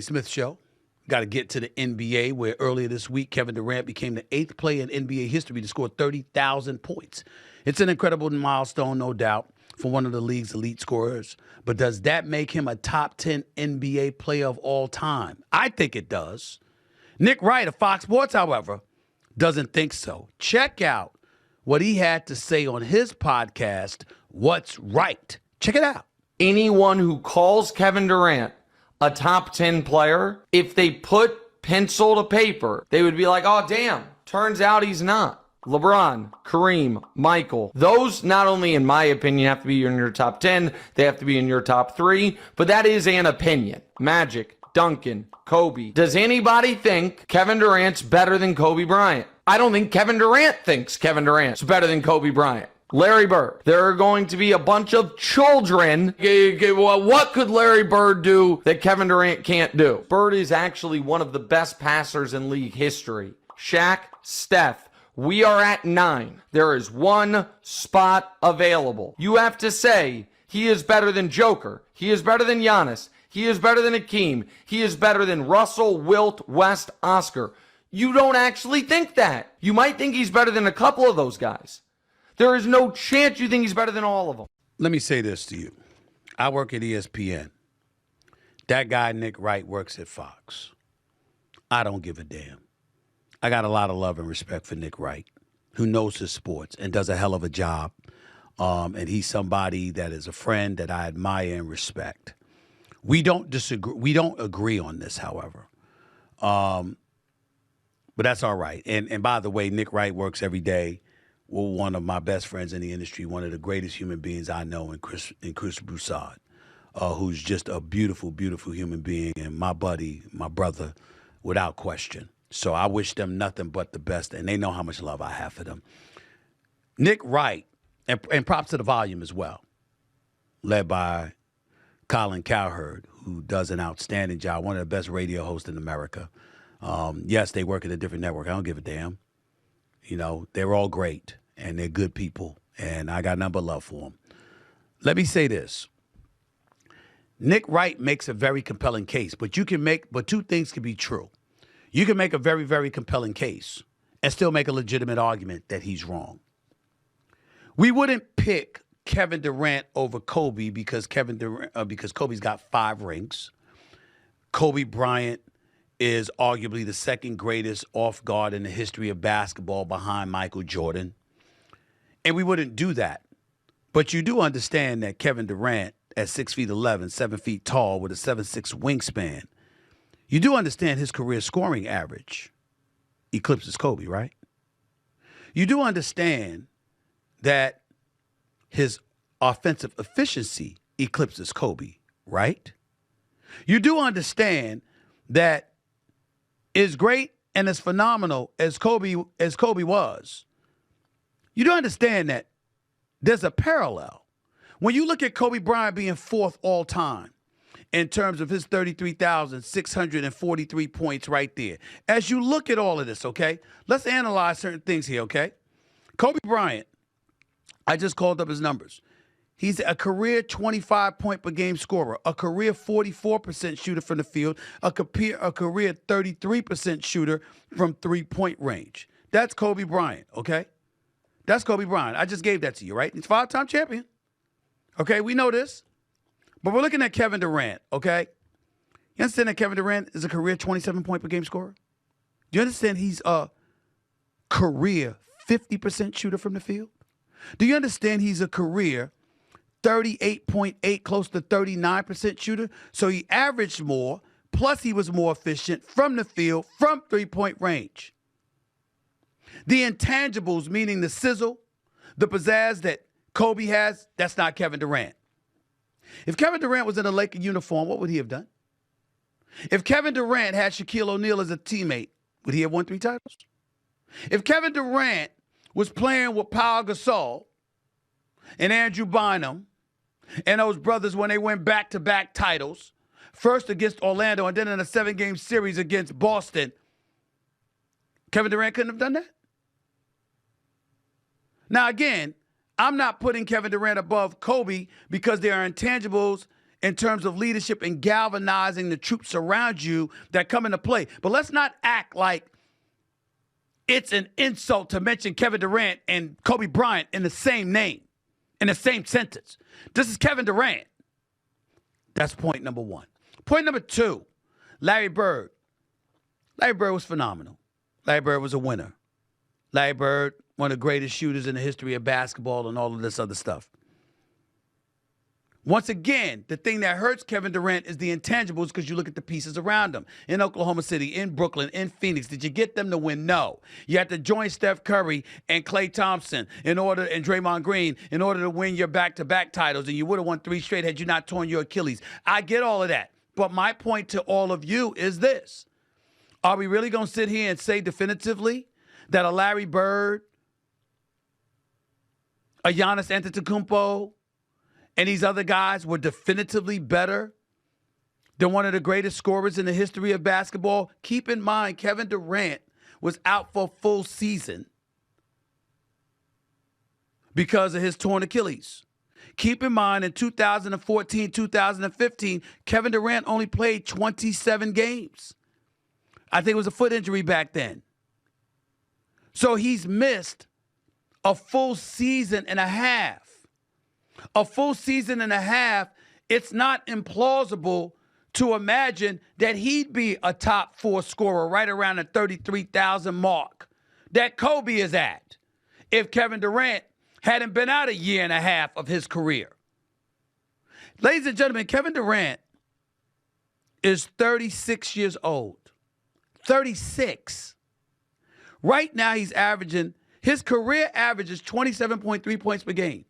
Smith Show. Got to get to the NBA, where earlier this week, Kevin Durant became the 8th player in NBA history to score 30,000 points. It's an incredible milestone, no doubt, for one of the league's elite scorers. But does that make him a top 10 NBA player of all time? I think it does. Nick Wright of Fox Sports, however, doesn't think so. Check out what he had to say on his podcast, What's Right. Check it out. Anyone who calls Kevin Durant a top 10 player, if they put pencil to paper, they would be like, oh, damn, turns out he's not. LeBron, Kareem, Michael, those not only, in my opinion, have to be in your top 10, they have to be in your top 3, but that is an opinion. Magic, Duncan, Kobe. Does anybody think Kevin Durant's better than Kobe Bryant? I don't think Kevin Durant thinks Kevin Durant's better than Kobe Bryant. Larry Bird. There are going to be a bunch of children. What could Larry Bird do that Kevin Durant can't do? Bird is actually one of the best passers in league history. Shaq, Steph. We are at 9. There is one spot available. You have to say he is better than Joker. He is better than Giannis. He is better than Hakeem. He is better than Russell, Wilt, West, Oscar. You don't actually think that. You might think he's better than a couple of those guys. There is no chance you think he's better than all of them. Let me say this to you. I work at ESPN. That guy, Nick Wright, works at Fox. I don't give a damn. I got a lot of love and respect for Nick Wright, who knows his sports and does a hell of a job. And he's somebody that is a friend that I admire and respect. We don't disagree. We don't agree on this, however. But that's all right. And by the way, Nick Wright works every day. Well, one of my best friends in the industry, one of the greatest human beings I know, in Chris Broussard, who's just a beautiful, beautiful human being, and my buddy, my brother, without question. So I wish them nothing but the best, and they know how much love I have for them. Nick Wright, and props to the volume as well, led by Colin Cowherd, who does an outstanding job, one of the best radio hosts in America. Yes, they work at a different network. I don't give a damn. You know, they're all great, and they're good people, and I got nothing but love for them. Let me say this. Nick Wright makes a very compelling case, but two things can be true. You can make a very, very compelling case and still make a legitimate argument that he's wrong. We wouldn't pick Kevin Durant over Kobe because Kobe's got 5 rings. Kobe Bryant is arguably the second greatest off guard in the history of basketball behind Michael Jordan. And we wouldn't do that. But you do understand that Kevin Durant, at 6'11", 7 feet tall with a 7'6" wingspan, you do understand his career scoring average eclipses Kobe, right? You do understand that his offensive efficiency eclipses Kobe, right? You do understand that as great and as phenomenal as Kobe was, you do understand that there's a parallel. When you look at Kobe Bryant being 4th all time in terms of his 33,643 points right there, as you look at all of this, okay, let's analyze certain things here, okay? Kobe Bryant, I just called up his numbers. He's a career 25-point-per-game scorer, a career 44% shooter from the field, a career 33% shooter from three-point range. That's Kobe Bryant, okay? That's Kobe Bryant. I just gave that to you, right? He's 5-time champion. Okay, we know this. But we're looking at Kevin Durant, okay? You understand that Kevin Durant is a career 27-point-per-game scorer? Do you understand he's a career 50% shooter from the field? Do you understand he's a career 38.8, close to 39% shooter? So he averaged more, plus he was more efficient from the field, from three-point range. The intangibles, meaning the sizzle, the pizzazz that Kobe has, that's not Kevin Durant. If Kevin Durant was in a Laker uniform, what would he have done? If Kevin Durant had Shaquille O'Neal as a teammate, would he have won 3 titles? If Kevin Durant was playing with Pau Gasol and Andrew Bynum and those brothers when they went back-to-back titles, first against Orlando and then in a 7-game series against Boston, Kevin Durant couldn't have done that? Now, again, I'm not putting Kevin Durant above Kobe because there are intangibles in terms of leadership and galvanizing the troops around you that come into play. But let's not act like it's an insult to mention Kevin Durant and Kobe Bryant in the same name, in the same sentence. This is Kevin Durant. That's point number one. Point number two, Larry Bird. Larry Bird was phenomenal. Larry Bird was a winner. Larry Bird, one of the greatest shooters in the history of basketball and all of this other stuff. Once again, the thing that hurts Kevin Durant is the intangibles because you look at the pieces around him. In Oklahoma City, in Brooklyn, in Phoenix, did you get them to win? No. You had to join Steph Curry and Klay Thompson and Draymond Green in order to win your back-to-back titles, and you would have won 3 straight had you not torn your Achilles. I get all of that. But my point to all of you is this. Are we really going to sit here and say definitively that a Larry Bird, a Giannis Antetokounmpo, and these other guys were definitively better than one of the greatest scorers in the history of basketball? Keep in mind, Kevin Durant was out for a full season because of his torn Achilles. Keep in mind, in 2014, 2015, Kevin Durant only played 27 games. I think it was a foot injury back then. So he's missed a full season and a half. A full season and a half, it's not implausible to imagine that he'd be a top 4 scorer right around the 33,000 mark that Kobe is at if Kevin Durant hadn't been out a year and a half of his career. Ladies and gentlemen, Kevin Durant is 36 years old. 36. Right now he's averaging, his career average is 27.3 points per game.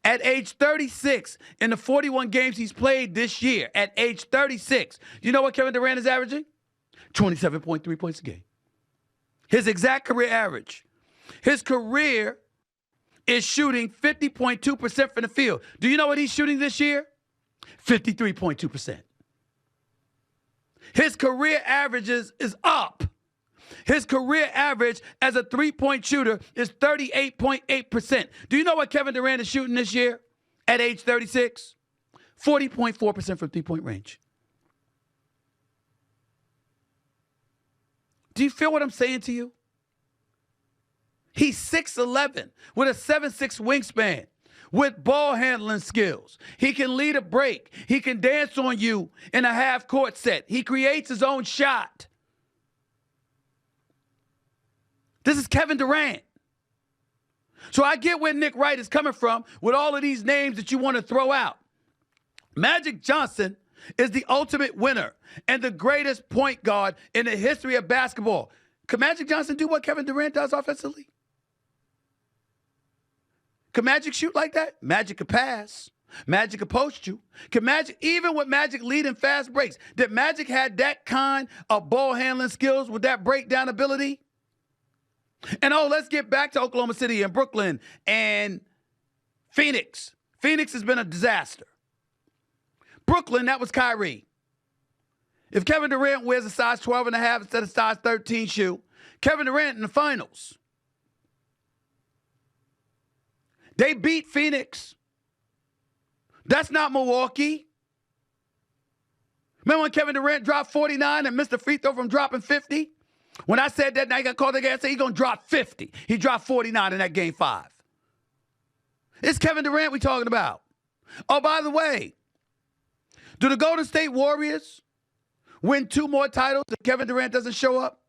At age 36, in the 41 games he's played this year, at age 36, you know what Kevin Durant is averaging? 27.3 points a game. His exact career average. His career is shooting 50.2% from the field. Do you know what he's shooting this year? 53.2%. His career averages is up. His career average as a three-point shooter is 38.8%. Do you know what Kevin Durant is shooting this year at age 36? 40.4% from three-point range. Do you feel what I'm saying to you? He's 6'11", with a 7'6" wingspan, with ball handling skills. He can lead a break. He can dance on you in a half-court set. He creates his own shot. This is Kevin Durant. So I get where Nick Wright is coming from with all of these names that you want to throw out. Magic Johnson is the ultimate winner and the greatest point guard in the history of basketball. Could Magic Johnson do what Kevin Durant does offensively? Could Magic shoot like that? Magic could pass. Magic could post you. Could Magic, even with Magic leading fast breaks, did Magic have that kind of ball handling skills with that breakdown ability? And let's get back to Oklahoma City and Brooklyn and Phoenix. Phoenix has been a disaster. Brooklyn, that was Kyrie. If Kevin Durant wears a size 12.5 instead of size 13 shoe, Kevin Durant in the finals. They beat Phoenix. That's not Milwaukee. Remember when Kevin Durant dropped 49 and missed the free throw from dropping 50? When I said that, now he got called again and said he's going to drop 50. He dropped 49 in that game 5. It's Kevin Durant we talking about. Oh, by the way, do the Golden State Warriors win 2 more titles if Kevin Durant doesn't show up?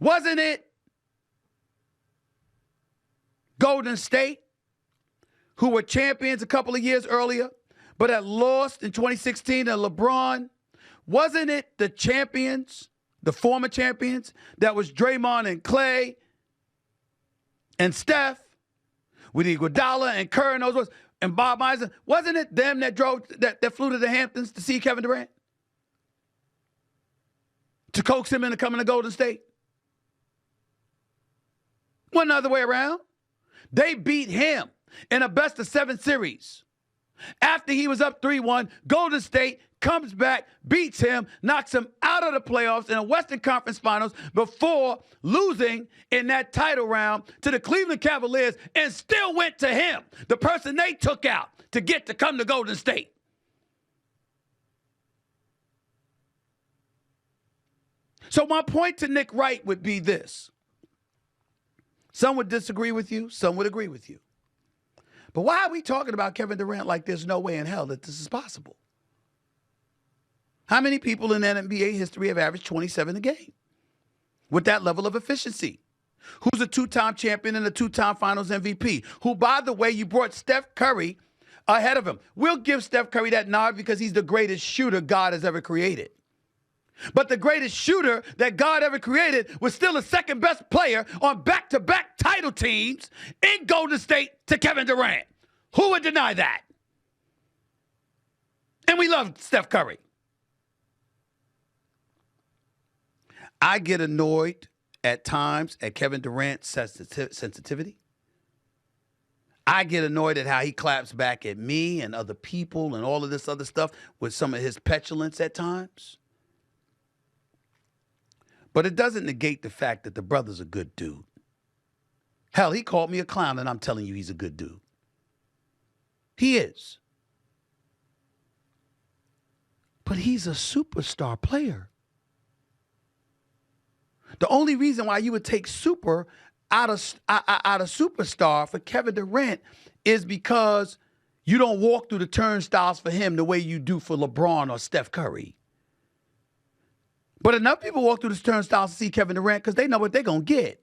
Wasn't it Golden State who were champions a couple of years earlier, but had lost in 2016 to LeBron? Wasn't it the champions, the former champions, that was Draymond and Klay and Steph with Iguodala and Kerr and those ones, and Bob Myers? Wasn't it them that flew to the Hamptons to see Kevin Durant? To coax him into coming to Golden State? Wasn't the other way around. They beat him in a best-of-7 series. After he was up 3-1, Golden State comes back, beats him, knocks him out of the playoffs in the Western Conference Finals before losing in that title round to the Cleveland Cavaliers, and still went to him, the person they took out to get to come to Golden State. So my point to Nick Wright would be this. Some would disagree with you, some would agree with you. But why are we talking about Kevin Durant like there's no way in hell that this is possible? How many people in NBA history have averaged 27 a game with that level of efficiency? Who's a two-time champion and a two-time finals MVP? Who, by the way, you brought Steph Curry ahead of him. We'll give Steph Curry that nod because he's the greatest shooter God has ever created. But the greatest shooter that God ever created was still the second best player on back-to-back title teams in Golden State to Kevin Durant. Who would deny that? And we love Steph Curry. I get annoyed at times at Kevin Durant's sensitivity. I get annoyed at how he claps back at me and other people and all of this other stuff with some of his petulance at times. But it doesn't negate the fact that the brother's a good dude. Hell, he called me a clown, and I'm telling you he's a good dude. He is. But he's a superstar player. The only reason why you would take super out of superstar for Kevin Durant is because you don't walk through the turnstiles for him the way you do for LeBron or Steph Curry. But enough people walk through the turnstiles to see Kevin Durant because they know what they're going to get.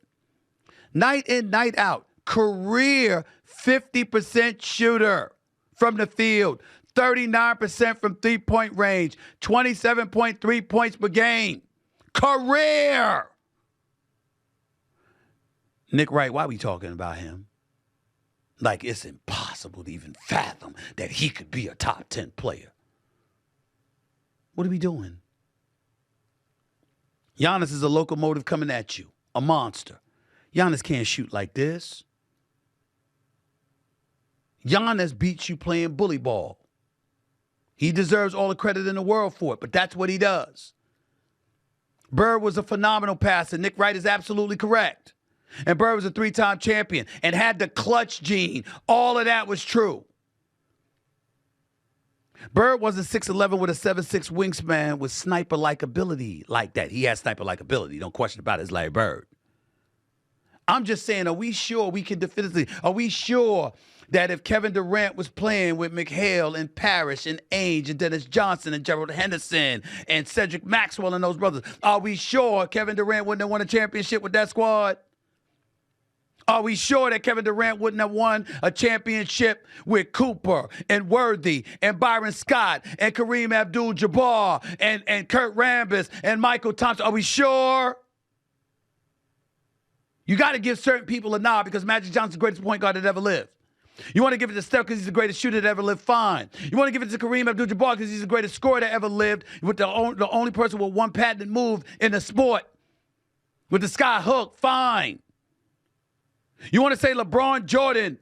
Night in, night out, career 50% shooter from the field, 39% from three-point range, 27.3 points per game. Career! Nick Wright, why are we talking about him? Like it's impossible to even fathom that he could be a top 10 player. What are we doing? Giannis is a locomotive coming at you, a monster. Giannis can't shoot like this. Giannis beats you playing bully ball. He deserves all the credit in the world for it, but that's what he does. Bird was a phenomenal passer. Nick Wright is absolutely correct. And Bird was a three-time champion and had the clutch gene. All of that was true. Bird wasn't 6'11" with a 7'6" wingspan with sniper-like ability like that. He has sniper-like ability. Don't question about it. It's Larry Bird. I'm just saying, are we sure we can definitively, are we sure that if Kevin Durant was playing with McHale and Parrish and Ainge and Dennis Johnson and Gerald Henderson and Cedric Maxwell and those brothers, are we sure Kevin Durant wouldn't have won a championship with that squad? Are we sure that Kevin Durant wouldn't have won a championship with Cooper and Worthy and Byron Scott and Kareem Abdul-Jabbar and Kurt Rambis and Michael Thompson? Are we sure? You got to give certain people a nod because Magic Johnson's the greatest point guard that ever lived. You want to give it to Steph because he's the greatest shooter that ever lived? Fine. You want to give it to Kareem Abdul-Jabbar because he's the greatest scorer that ever lived, with the only person with one patented move in the sport, with the sky hook? Fine. You want to say LeBron, Jordan,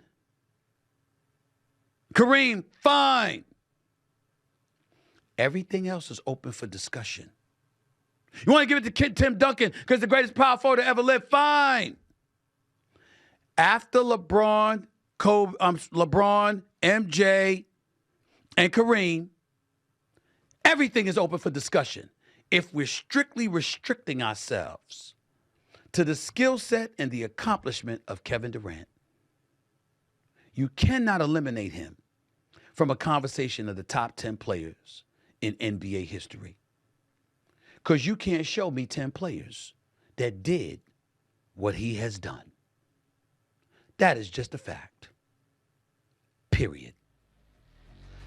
Kareem? Fine. Everything else is open for discussion. You want to give it to Tim Duncan because the greatest power forward to ever live? Fine. After LeBron, MJ, and Kareem, everything is open for discussion if we're strictly restricting ourselves to the skill set and the accomplishment of Kevin Durant. You cannot eliminate him from a conversation of the top 10 players in NBA history. Because you can't show me 10 players that did what he has done. That is just a fact. Period.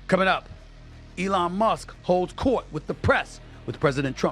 Coming up, Elon Musk holds court with the press with President Trump.